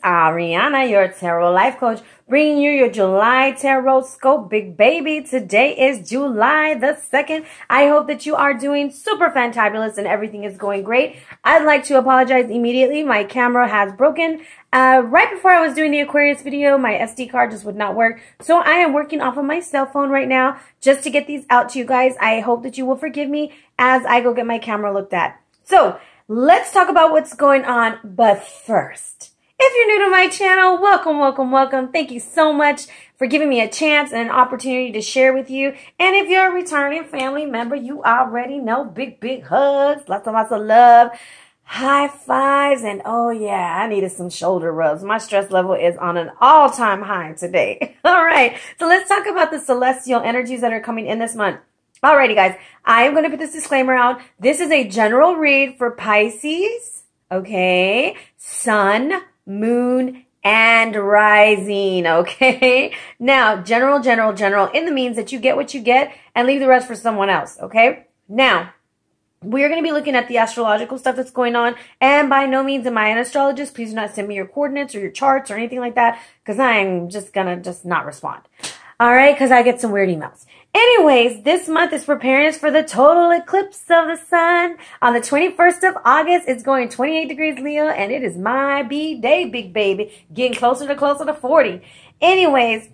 Arhinna, your tarot life coach, bringing you your July tarot scope, big baby. Today is July the 2nd. I hope that you are doing super fantabulous and everything is going great. I'd like to apologize immediately. My camera has broken. Right before I was doing the Aquarius video, my SD card just would not work. So I am working off of my cell phone right now just to get these out to you guys. I hope that you will forgive me as I go get my camera looked at. So let's talk about what's going on. But first, if you're new to my channel, welcome, welcome, welcome. Thank you so much for giving me a chance and an opportunity to share with you. And if you're a returning family member, you already know big, big hugs, lots of love, high fives, and oh yeah, I needed some shoulder rubs. My stress level is on an all-time high today. All right, so let's talk about the celestial energies that are coming in this month. Alrighty, guys, I am going to put this disclaimer out. This is a general read for Pisces, okay, Sun, Moon, and rising, okay? Now, general, in the means that you get what you get and leave the rest for someone else, okay? Now, we're going to be looking at the astrological stuff that's going on, and by no means am I an astrologist. Please do not send me your coordinates or your charts or anything like that, because I'm just going to not respond. All right, because I get some weird emails. Anyways, this month is preparing us for the total eclipse of the sun. On the 21st of August, it's going 28 degrees Leo, and it is my B-day, big baby. Getting closer to 40. Anyways,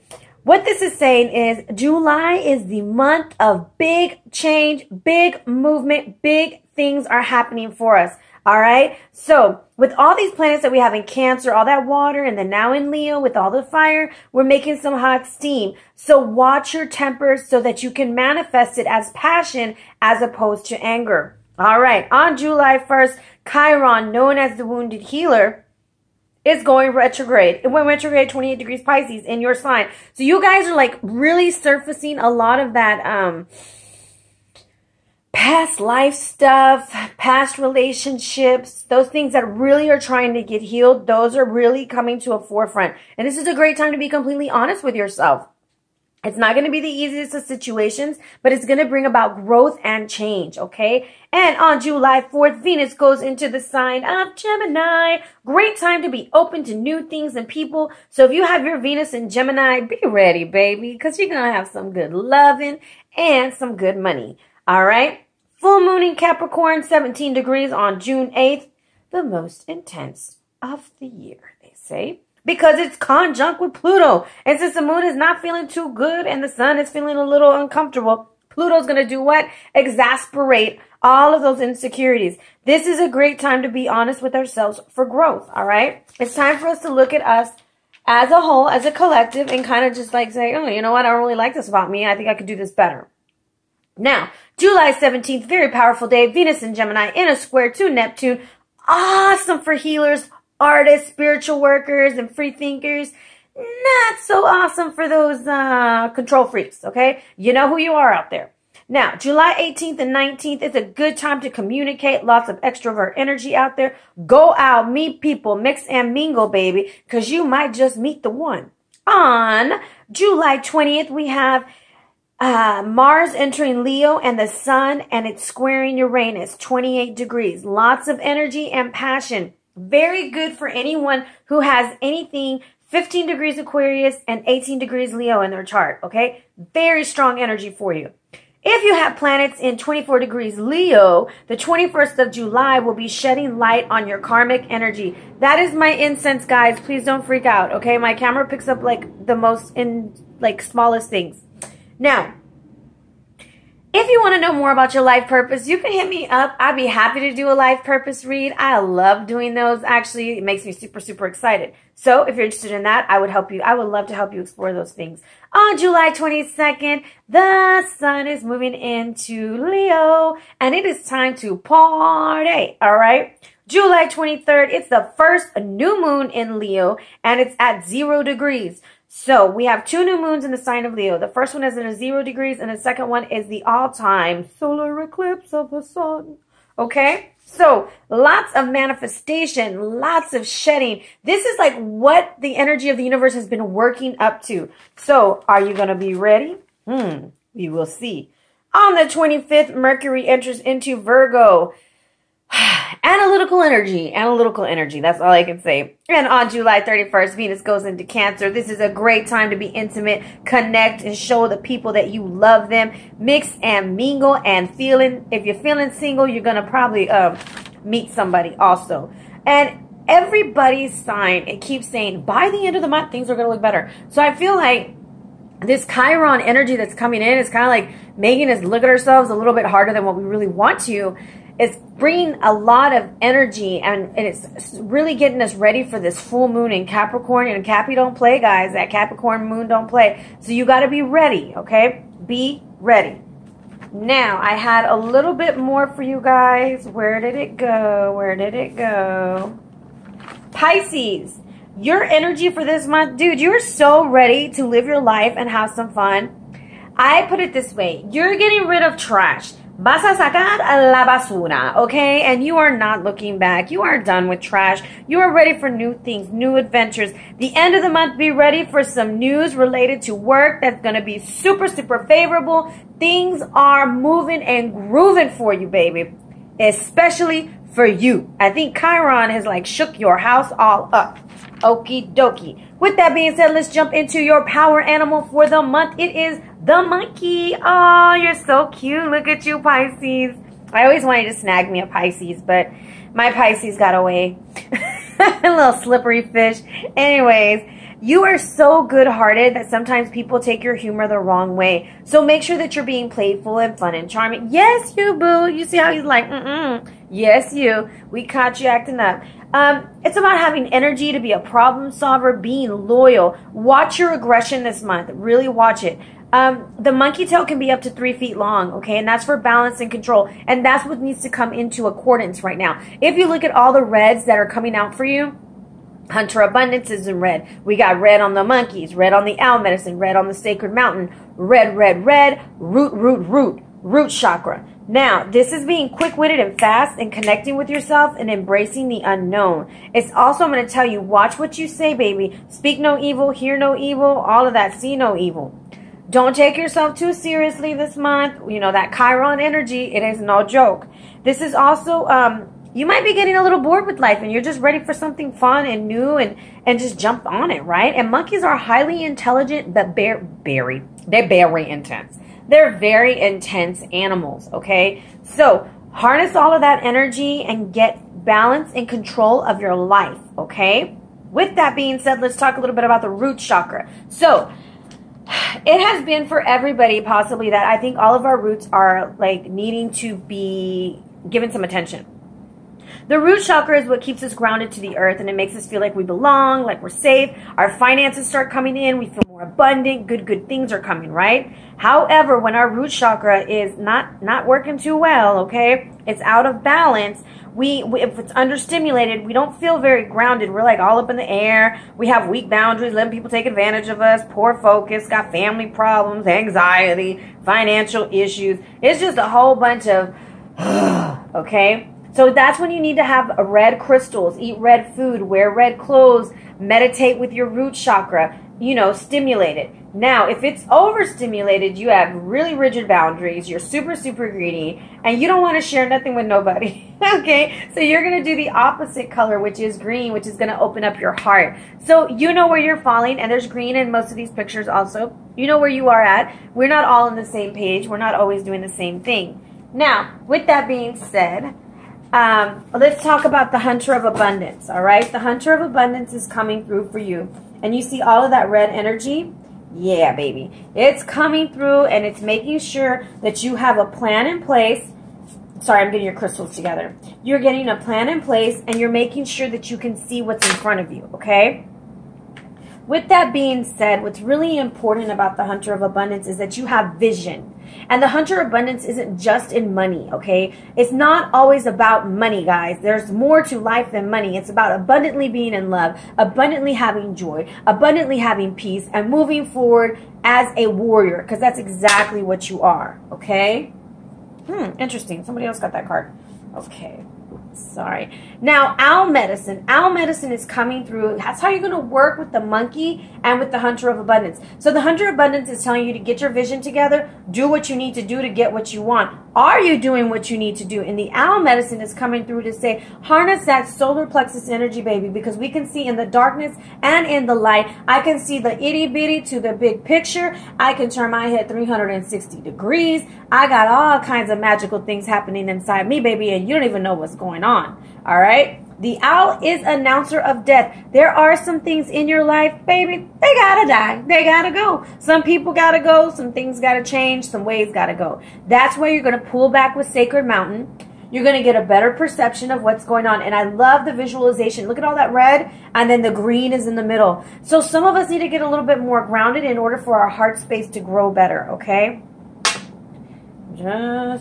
what this is saying is July is the month of big change, big movement, big things are happening for us. All right. So with all these planets that we have in Cancer, all that water, and then now in Leo with all the fire, we're making some hot steam. So watch your temper so that you can manifest it as passion as opposed to anger. All right. On July 1st, Chiron, known as the wounded healer, is going retrograde. It went retrograde 28 degrees Pisces in your sign. So you guys are like really surfacing a lot of that, past life stuff, past relationships, those things that really are trying to get healed, those are really coming to a forefront. And this is a great time to be completely honest with yourself. It's not going to be the easiest of situations, but it's going to bring about growth and change, okay? And on July 4th, Venus goes into the sign of Gemini. Great time to be open to new things and people. So if you have your Venus in Gemini, be ready, baby, because you're going to have some good loving and some good money, all right? Full moon in Capricorn, 17 degrees on June 8th. The most intense of the year, they say. Because it's conjunct with Pluto. And since the moon is not feeling too good and the sun is feeling a little uncomfortable, Pluto's going to do what? Exasperate all of those insecurities. This is a great time to be honest with ourselves for growth, all right? It's time for us to look at us as a whole, as a collective, and kind of just like say, oh, you know what? I don't really like this about me. I think I could do this better. Now, July 17th, very powerful day. Venus in Gemini in a square to Neptune. Awesome for healers, artists, spiritual workers, and free thinkers. Not so awesome for those control freaks, okay? You know who you are out there. Now, July 18th and 19th is a good time to communicate. Lots of extrovert energy out there. Go out, meet people, mix and mingle, baby, because you might just meet the one. On July 20th, we have Mars entering Leo and the sun, and it's squaring Uranus, 28 degrees. Lots of energy and passion. Very good for anyone who has anything 15 degrees Aquarius and 18 degrees Leo in their chart, okay? Very strong energy for you. If you have planets in 24 degrees Leo, the 21st of July will be shedding light on your karmic energy. That is my incense, guys. Please don't freak out, okay? My camera picks up like the most smallest things. Now, if you want to know more about your life purpose, you can hit me up. I'd be happy to do a life purpose read. I love doing those. Actually, it makes me super, super excited. So if you're interested in that, I would love to help you explore those things. On July 22nd, the sun is moving into Leo, and it is time to party, all right? July 23rd, it's the first new moon in Leo, and it's at 0 degrees. So we have two new moons in the sign of Leo. The first one is in 0 degrees, and the second one is the all-time solar eclipse of the sun. Okay? So lots of manifestation, lots of shedding. This is like what the energy of the universe has been working up to. So are you going to be ready? We will see. On the 25th, Mercury enters into Virgo. Analytical energy. That's all I can say. And on July 31st, Venus goes into Cancer. This is a great time to be intimate, connect, and show the people that you love them. Mix and mingle and feeling. If you're feeling single, you're going to probably meet somebody also. And everybody's sign, it keeps saying, by the end of the month, things are going to look better. So I feel like this Chiron energy that's coming in is kind of like making us look at ourselves a little bit harder than what we really want to. It's bringing a lot of energy, and it's really getting us ready for this full moon in Capricorn. And Cappy don't play, guys. That Capricorn moon don't play. So you got to be ready, okay? Be ready. Now, I had a little bit more for you guys. Where did it go? Where did it go? Pisces, your energy for this month, dude, you're so ready to live your life and have some fun. I put it this way. You're getting rid of trash. Vas a sacar la basura, okay? And you are not looking back. You are done with trash. You are ready for new things, new adventures. The end of the month, be ready for some news related to work that's going to be super, super favorable. Things are moving and grooving for you, baby. Especially for you. I think Chiron has like shook your house all up. Okie dokie. With that being said, let's jump into your power animal for the month. It is the monkey. Oh, you're so cute. Look at you, Pisces. I always wanted to snag me a Pisces, but my Pisces got away. A little slippery fish. Anyways, you are so good-hearted that sometimes people take your humor the wrong way. So make sure that you're being playful and fun and charming. Yes, you, boo. You see how he's like, Yes, you. We caught you acting up. It's about having energy to be a problem solver, being loyal. Watch your aggression this month. Really watch it. The monkey tail can be up to 3 feet long, okay? And that's for balance and control. And that's what needs to come into accordance right now. If you look at all the reds that are coming out for you, Hunter Abundance is in red. We got red on the monkeys, red on the owl medicine, red on the sacred mountain, red, red, red, root chakra. Now, this is being quick-witted and fast and connecting with yourself and embracing the unknown. It's also, I'm going to tell you, watch what you say, baby. Speak no evil, hear no evil, all of that, see no evil. Don't take yourself too seriously this month. You know, that Chiron energy, it is no joke. This is also, you might be getting a little bored with life and you're just ready for something fun and new and just jump on it, right? And monkeys are highly intelligent, but they're very intense. They're very intense animals, okay? So harness all of that energy and get balance and control of your life, okay? With that being said, let's talk a little bit about the root chakra. So it has been for everybody possibly that I think all of our roots are like needing to be given some attention. The root chakra is what keeps us grounded to the earth, and it makes us feel like we belong, like we're safe. Our finances start coming in. We feel more abundant. Good things are coming, right? However, when our root chakra is not working too well, okay, it's out of balance. If it's understimulated, we don't feel very grounded. We're like all up in the air. We have weak boundaries, letting people take advantage of us, poor focus, got family problems, anxiety, financial issues. It's just a whole bunch of, okay? So that's when you need to have red crystals, eat red food, wear red clothes, meditate with your root chakra, you know, stimulate it. Now, if it's overstimulated, you have really rigid boundaries, you're super, super greedy, and you don't want to share nothing with nobody, okay? So you're going to do the opposite color, which is green, which is going to open up your heart. So you know where you're falling, and there's green in most of these pictures also. You know where you are at. We're not all on the same page. We're not always doing the same thing. Now, with that being said, let's talk about the Hunter of Abundance, all right? The Hunter of Abundance is coming through for you. And you see all of that red energy? Yeah, baby. It's coming through, and it's making sure that you have a plan in place. Sorry, I'm getting your crystals together. You're getting a plan in place, and you're making sure that you can see what's in front of you, okay? With that being said, what's really important about the Hunter of Abundance is that you have vision. And the Hunter of Abundance isn't just in money, okay? It's not always about money, guys. There's more to life than money. It's about abundantly being in love, abundantly having joy, abundantly having peace, and moving forward as a warrior, because that's exactly what you are, okay? Interesting. Somebody else got that card. Okay. Sorry. Now, owl medicine. Owl medicine is coming through. That's how you're going to work with the monkey and with the hunter of abundance. So the hunter of abundance is telling you to get your vision together, do what you need to do to get what you want. Are you doing what you need to do? And the owl medicine is coming through to say, harness that solar plexus energy, baby, because we can see in the darkness and in the light. I can see the itty bitty to the big picture. I can turn my head 360 degrees. I got all kinds of magical things happening inside me, baby, and you don't even know what's going on. All right? The owl is announcer of death. There are some things in your life, baby, they gotta die. They gotta go. Some people gotta go. Some things gotta change. Some ways gotta go. That's why you're going to pull back with Sacred Mountain. You're going to get a better perception of what's going on. And I love the visualization. Look at all that red, and then the green is in the middle. So some of us need to get a little bit more grounded in order for our heart space to grow better, okay? Yeah.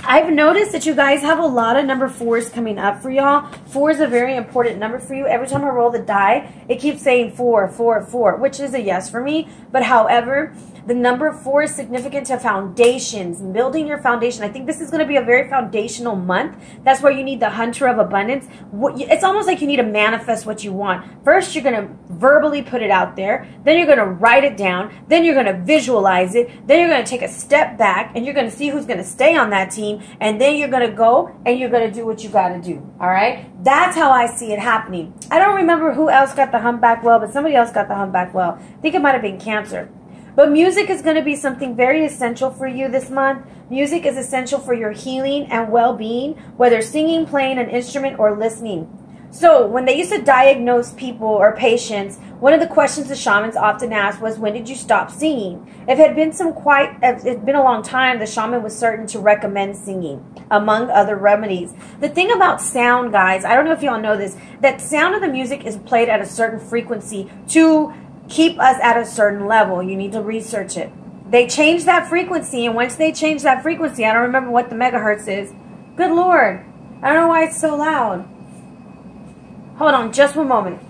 I've noticed that you guys have a lot of number 4s coming up for y'all. 4 is a very important number for you. Every time I roll the die, it keeps saying 4, 4, 4, which is a yes for me. But however, the number 4 is significant to foundations, building your foundation. I think this is going to be a very foundational month. That's where you need the hunter of abundance. It's almost like you need to manifest what you want. First, you're going to verbally put it out there. Then you're going to write it down. Then you're going to visualize it. Then you're going to take a step back, and you're going to see who's going to stay on that team. And then you're going to go and you're going to do what you got to do. All right? That's how I see it happening. I don't remember who else got the humpback well, but somebody else got the humpback well. I think it might have been Cancer. But music is going to be something very essential for you this month. Music is essential for your healing and well-being, whether singing, playing an instrument, or listening. So when they used to diagnose people or patients, one of the questions the shamans often asked was, when did you stop singing? If it had been a long time, the shaman was certain to recommend singing, among other remedies. The thing about sound, guys, I don't know if y'all know this, that sound of the music is played at a certain frequency to keep us at a certain level. You need to research it. They change that frequency, and once they change that frequency, I don't remember what the megahertz is. Good Lord. I don't know why it's so loud. Hold on just one moment.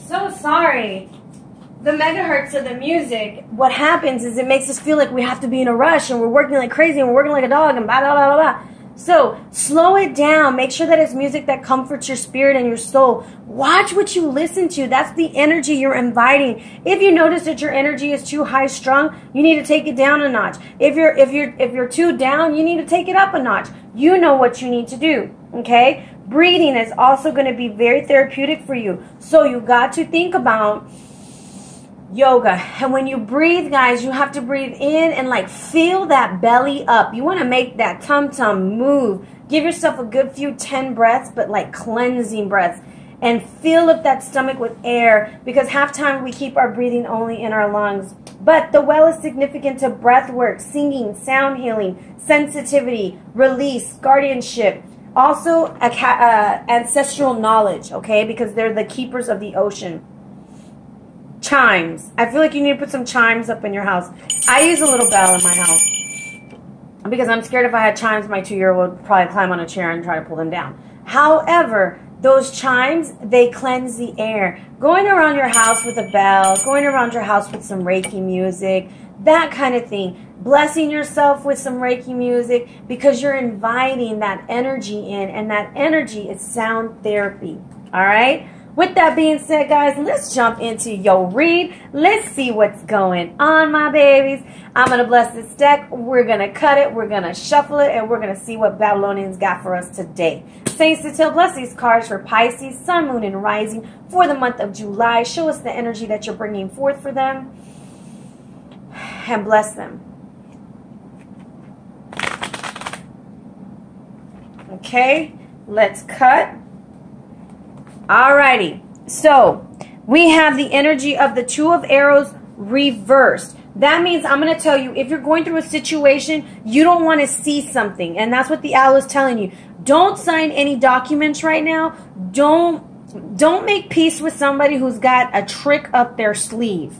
So sorry. The megahertz of the music, what happens is it makes us feel like we have to be in a rush, and we're working like crazy, and we're working like a dog, and blah, blah, blah, blah, blah. So slow it down. Make sure that it's music that comforts your spirit and your soul. Watch what you listen to. That's the energy you're inviting. If you notice that your energy is too high strung, you need to take it down a notch. If you're too down, you need to take it up a notch. You know what you need to do. Okay? Breathing is also going to be very therapeutic for you. So you got to think about yoga. And when you breathe, guys, you have to breathe in and like feel that belly up. You want to make that tum-tum move. Give yourself a good few 10 breaths, but like cleansing breaths. And fill up that stomach with air, because half time we keep our breathing only in our lungs. But the well is significant to breath work, singing, sound healing, sensitivity, release, guardianship. Also ancestral knowledge, okay? Because they're the keepers of the ocean. Chimes. I feel like you need to put some chimes up in your house. I use a little bell in my house because I'm scared if I had chimes, my 2-year-old would probably climb on a chair and try to pull them down. However, those chimes, they cleanse the air. Going around your house with a bell, going around your house with some Reiki music, that kind of thing. Blessing yourself with some Reiki music, because you're inviting that energy in, and that energy is sound therapy. All right? With that being said, guys, let's jump into your read. Let's see what's going on, my babies. I'm going to bless this deck. We're going to cut it. We're going to shuffle it. And we're going to see what Babylonians got for us today. Saints to tell, bless these cards for Pisces, Sun, Moon, and Rising for the month of July. Show us the energy that you're bringing forth for them. And bless them. Okay, let's cut. Alrighty, so we have the energy of the Two of Arrows reversed. That means I'm going to tell you, if you're going through a situation, you don't want to see something. And that's what the owl is telling you. Don't sign any documents right now. Don't make peace with somebody who's got a trick up their sleeve.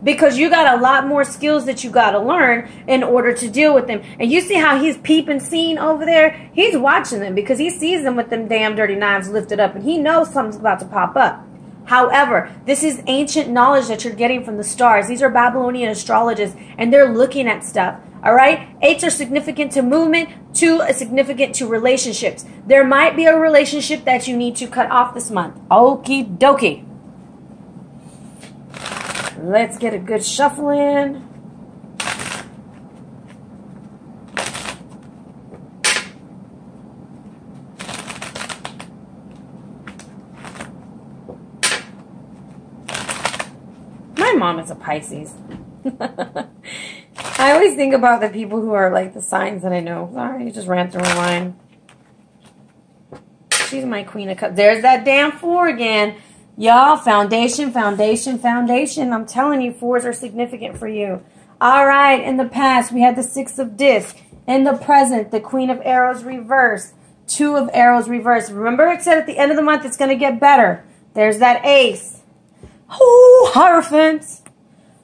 Because you got a lot more skills that you got to learn in order to deal with them. And you see how he's peeping scene over there? He's watching them because he sees them with them damn dirty knives lifted up, and he knows something's about to pop up. However, this is ancient knowledge that you're getting from the stars. These are Babylonian astrologists, and they're looking at stuff. All right? 8s are significant to movement. 2 is significant to relationships. There might be a relationship that you need to cut off this month. Okie dokie. Let's get a good shuffle in. My mom is a Pisces. I always think about the people who are like the signs that I know. Sorry, you just ran through a line. She's my queen of cups. There's that damn 4 again. Y'all, foundation, foundation, foundation. I'm telling you, 4s are significant for you. All right, in the past, we had the 6 of disc. In the present, the Queen of Arrows reverse. 2 of Arrows reverse. Remember, it said at the end of the month, it's going to get better. There's that Ace. Oh, Hierophant.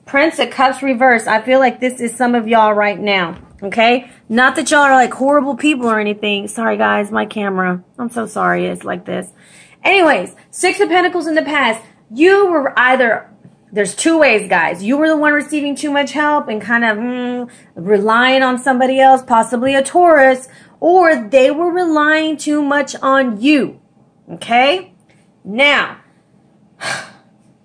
Prince of Cups reverse. I feel like this is some of y'all right now. Okay? Not that y'all are like horrible people or anything. Sorry, guys. My camera. I'm so sorry it's like this. Anyways, 6 of Pentacles in the past. You were either... There's 2 ways, guys. You were the one receiving too much help and kind of relying on somebody else, possibly a Taurus. Or they were relying too much on you. Okay? Now...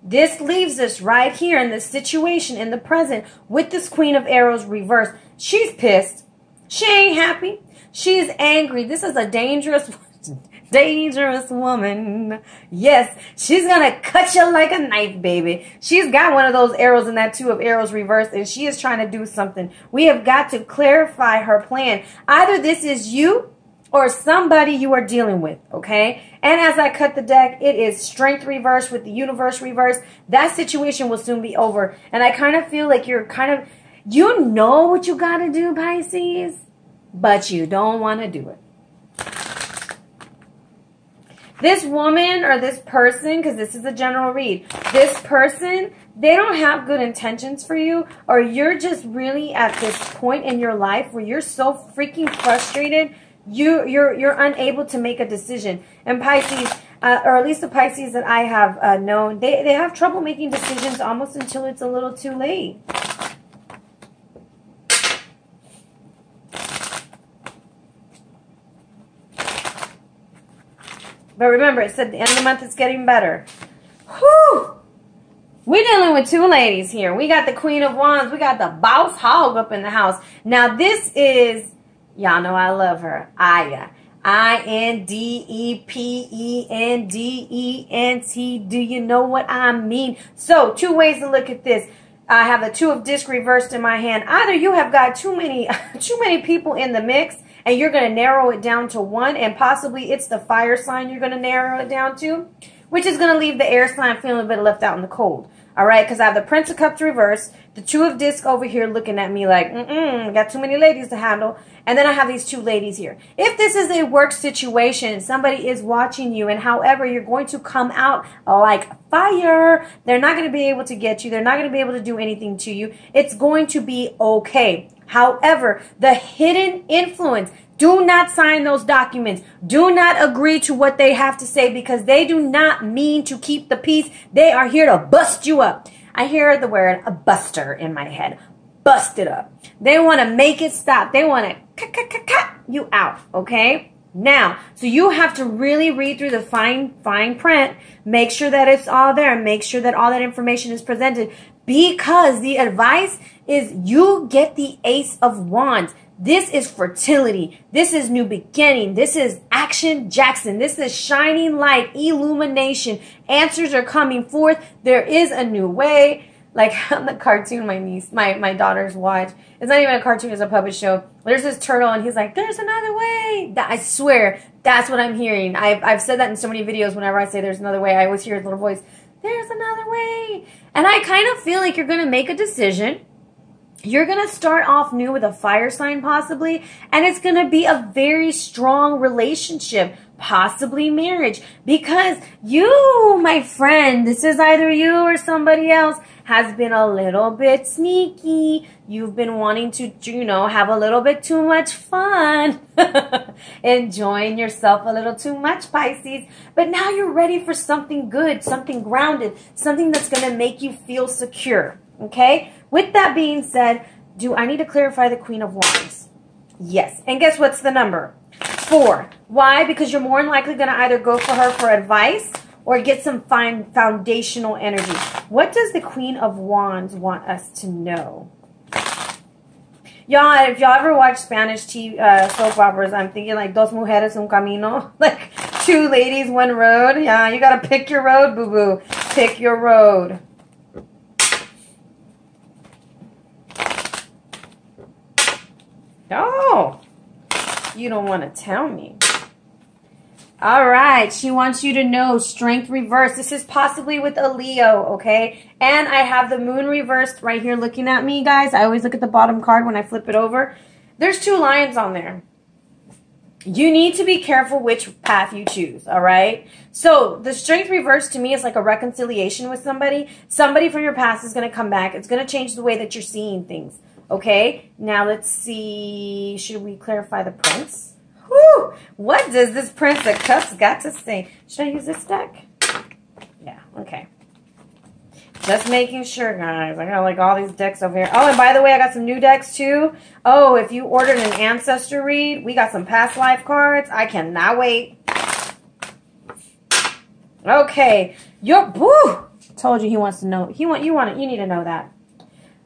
This leaves us right here in this situation in the present with this Queen of Arrows reverse. She's pissed. She ain't happy. She's angry. This is a dangerous woman. Yes, she's going to cut you like a knife, baby. She's got one of those arrows in that 2 of Arrows reverse, and she is trying to do something. We have got to clarify her plan. Either this is you or somebody you are dealing with, okay? And as I cut the deck, it is Strength reverse with the Universe reverse. That situation will soon be over. And I kind of feel like you're kind of, you know what you got to do, Pisces, but you don't want to do it. This woman or this person, because this is a general read, this person, they don't have good intentions for you, or you're just really at this point in your life where you're so freaking frustrated. You're unable to make a decision. And Pisces, or at least the Pisces that I have known, they have trouble making decisions almost until it's a little too late. But remember, it said at the end of the month it's getting better. Whew! We're dealing with 2 ladies here. We got the Queen of Wands. We got the Boss Hog up in the house. Now this is... Y'all know I love her. Aya. I-N-D-E-P-E-N-D-E-N-T. Do you know what I mean? So, 2 ways to look at this. I have the 2 of disc reversed in my hand. Either you have got too many people in the mix, and you're going to narrow it down to 1, and possibly it's the fire sign you're going to narrow it down to, which is going to leave the air sign feeling a bit left out in the cold. All right, because I have the Prince of Cups reversed, the 2 of disc over here looking at me like, got too many ladies to handle. And then I have these 2 ladies here. If this is a work situation, somebody is watching you, and however, you're going to come out like fire. They're not going to be able to get you. They're not going to be able to do anything to you. It's going to be okay. However, the hidden influence, do not sign those documents. Do not agree to what they have to say, because they do not mean to keep the peace. They are here to bust you up. I hear the word a buster in my head. Bust it up. They want to make it stop. They want to cut you out, okay? Now, so you have to really read through the fine print. Make sure that it's all there. Make sure that all that information is presented, because the advice is you get the Ace of Wands. This is fertility. This is new beginning. This is action Jackson. This is shining light, illumination. Answers are coming forth. There is a new way. Like on the cartoon my daughters watch. It's not even a cartoon, it's a puppet show. There's this turtle and he's like, there's another way. I swear, that's what I'm hearing. I've said that in so many videos. Whenever I say there's another way, I always hear his little voice, there's another way. And I kind of feel like you're going to make a decision. You're going to start off new with a fire sign possibly, and it's going to be a very strong relationship, possibly marriage, because you, my friend, this is either you or somebody else, has been a little bit sneaky. You've been wanting to, have a little bit too much fun. enjoying yourself a little too much, Pisces. But now you're ready for something good, something grounded, something that's going to make you feel secure. Okay? With that being said, do I need to clarify the Queen of Wands? Yes. And guess what's the number? 4. Why? Because you're more than likely going to either go for her for advice or get some fine foundational energy. What does the Queen of Wands want us to know? Y'all, if y'all ever watch Spanish soap operas, I'm thinking like Dos Mujeres Un Camino. Like 2 ladies, 1 road. Yeah, you got to pick your road, boo-boo. Pick your road. Oh, you don't want to tell me. All right, she wants you to know strength reversed. This is possibly with a Leo, okay? And I have the moon reversed right here looking at me, guys. I always look at the bottom card when I flip it over. There's 2 lions on there. You need to be careful which path you choose, all right? So the strength reversed to me is like a reconciliation with somebody. Somebody from your past is going to come back. It's going to change the way that you're seeing things. Okay, now let's see. Should we clarify the Prince? Whew, what does this Prince of Cups got to say? Should I use this deck? Yeah, okay. Just making sure, guys. I got like all these decks over here. Oh, and by the way, I got some new decks too. Oh, if you ordered an ancestor read, we got some past life cards. I cannot wait. Okay, woo! Told you he wants to know. You need to know that.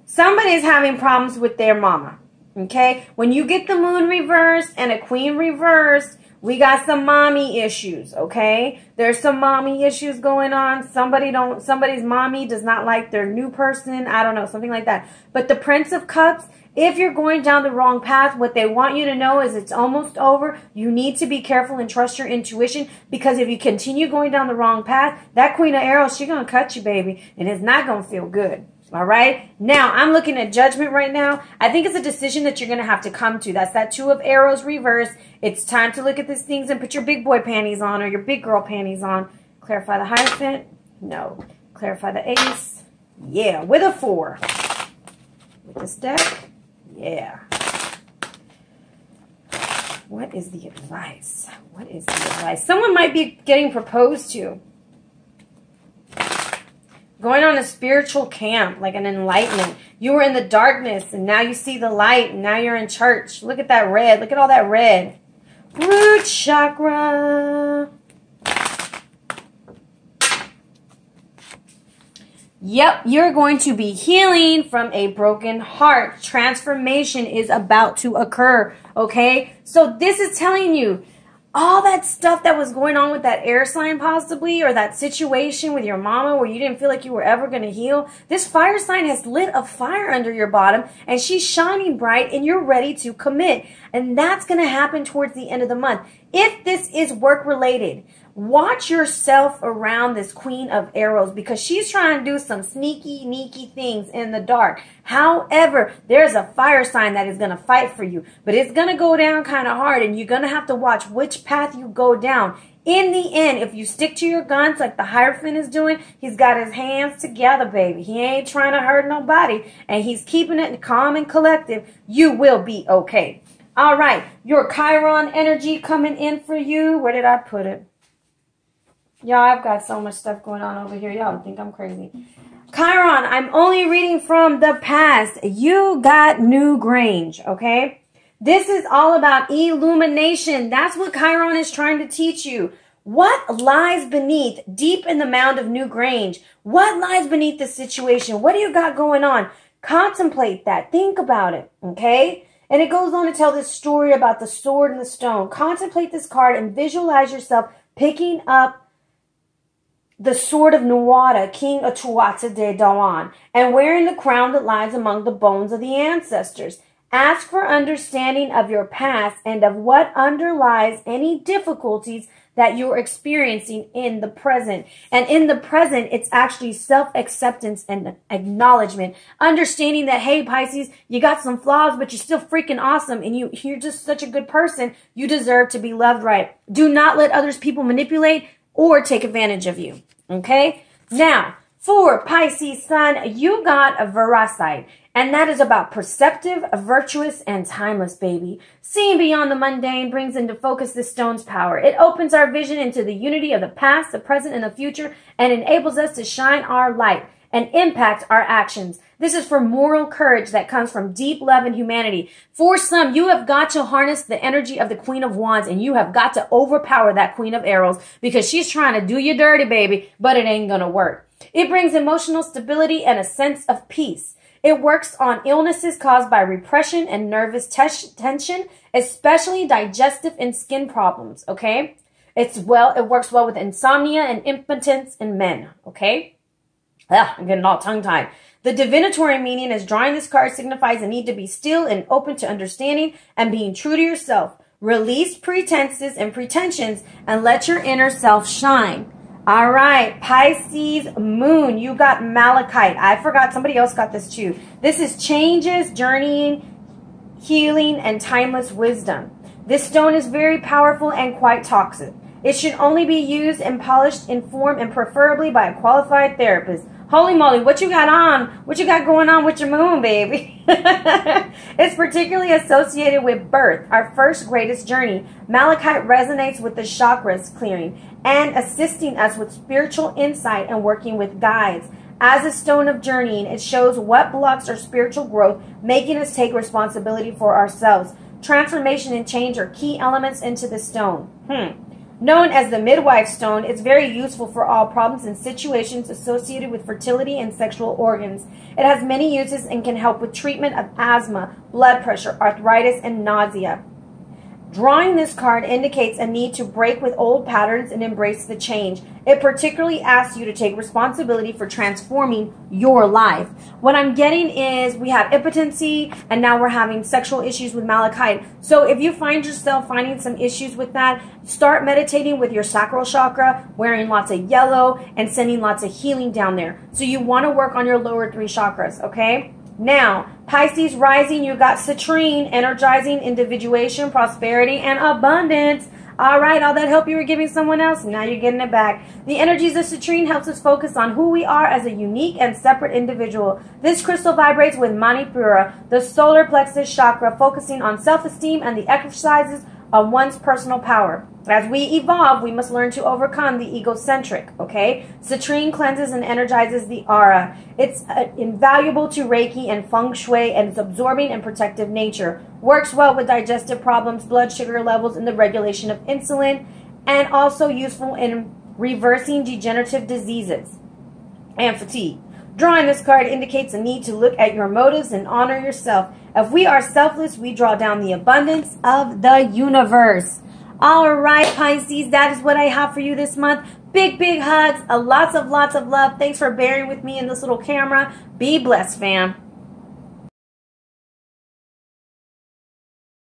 Somebody's having problems with their mama, okay? When you get the moon reversed and a queen reversed, we got some mommy issues, okay? There's some mommy issues going on. Somebody's mommy does not like their new person. I don't know, something like that. But the Prince of Cups, if you're going down the wrong path, what they want you to know is it's almost over. You need to be careful and trust your intuition, because if you continue going down the wrong path, that Queen of Arrows, she's going to cut you, baby, and it's not going to feel good. All right. Now, I'm looking at Judgment right now. I think it's a decision that you're going to have to come to. That's that 2 of Arrows reversed. It's time to look at these things and put your big boy panties on or your big girl panties on. Clarify the Hierophant. No. Clarify the Ace. Yeah. With a 4. With this deck. Yeah. What is the advice? What is the advice? Someone might be getting proposed to. Going on a spiritual camp, like an enlightenment. You were in the darkness, and now you see the light, and now you're in church. Look at that red. Look at all that red. Root chakra. Yep, you're going to be healing from a broken heart. Transformation is about to occur, okay? So this is telling you, all that stuff that was going on with that air sign possibly, or that situation with your mama where you didn't feel like you were ever going to heal, this fire sign has lit a fire under your bottom, and she's shining bright, and you're ready to commit. And that's going to happen towards the end of the month. If this is work related, watch yourself around this Queen of Arrows, because she's trying to do some sneaky things in the dark. However, there's a fire sign that is going to fight for you, but it's going to go down kind of hard, and you're going to have to watch which path you go down. In the end, if you stick to your guns like the Hierophant is doing, he's got his hands together, baby. He ain't trying to hurt nobody, and he's keeping it calm and collective. You will be okay. All right, your Chiron energy coming in for you. Where did I put it? Y'all, I've got so much stuff going on over here. Y'all think I'm crazy. Chiron, I'm only reading from the past. You got New Grange, okay? This is all about illumination. That's what Chiron is trying to teach you. What lies beneath, deep in the mound of New Grange? What lies beneath the situation? What do you got going on? Contemplate that. Think about it, okay? And it goes on to tell this story about the sword and the stone. Contemplate this card and visualize yourself picking up the sword of Nuada, King of Tuatha de Danann, and wearing the crown that lies among the bones of the ancestors. Ask for understanding of your past and of what underlies any difficulties that you're experiencing in the present. And in the present, it's actually self-acceptance and acknowledgement. Understanding that, hey, Pisces, you got some flaws, but you're still freaking awesome, and you're just such a good person. You deserve to be loved right. Do not let others people manipulate or take advantage of you, okay? Now, for Pisces Sun, you got a Veracide. And that is about perceptive, virtuous, and timeless, baby. Seeing beyond the mundane brings into focus this stone's power. It opens our vision into the unity of the past, the present, and the future, and enables us to shine our light and impact our actions. This is for moral courage that comes from deep love and humanity. For some, you have got to harness the energy of the Queen of Wands, and you have got to overpower that Queen of Arrows, because she's trying to do you dirty, baby, but it ain't gonna work. It brings emotional stability and a sense of peace. It works on illnesses caused by repression and nervous tension, especially digestive and skin problems, okay? It works well with insomnia and impotence in men, okay? I'm getting all tongue-tied. The divinatory meaning is drawing this card signifies a need to be still and open to understanding and being true to yourself. Release pretenses and pretensions and let your inner self shine. All right, Pisces moon, you got malachite. I forgot, somebody else got this too. This is changes, journeying, healing, and timeless wisdom. This stone is very powerful and quite toxic. It should only be used and polished in form and preferably by a qualified therapist. Holy moly, what you got on? What you got going on with your moon, baby? It's particularly associated with birth, our first greatest journey. Malachite resonates with the chakras clearing and assisting us with spiritual insight and working with guides. As a stone of journeying, it shows what blocks our spiritual growth, making us take responsibility for ourselves. Transformation and change are key elements into the stone. Known as the midwife stone, it's very useful for all problems and situations associated with fertility and sexual organs. It has many uses and can help with treatment of asthma, blood pressure, arthritis, and nausea. Drawing this card indicates a need to break with old patterns and embrace the change. It particularly asks you to take responsibility for transforming your life. What I'm getting is we have impotency and now we're having sexual issues with malachite. So if you find yourself finding some issues with that, start meditating with your sacral chakra, wearing lots of yellow and sending lots of healing down there. So you want to work on your lower 3 chakras, okay? Now, Pisces rising, you got citrine, energizing individuation, prosperity, and abundance. All right, all that help you were giving someone else, now you're getting it back. The energies of citrine helps us focus on who we are as a unique and separate individual. This crystal vibrates with Manipura, the solar plexus chakra, focusing on self-esteem and the exercises of one's personal power. As we evolve, we must learn to overcome the egocentric, okay? Citrine cleanses and energizes the aura. It's invaluable to Reiki and Feng Shui, and its absorbing and protective nature. Works well with digestive problems, blood sugar levels, and the regulation of insulin, and also useful in reversing degenerative diseases and fatigue. Drawing this card indicates a need to look at your motives and honor yourself. If we are selfless, we draw down the abundance of the universe. All right, Pisces, that is what I have for you this month. Big, big hugs, lots of love. Thanks for bearing with me in this little camera. Be blessed, fam.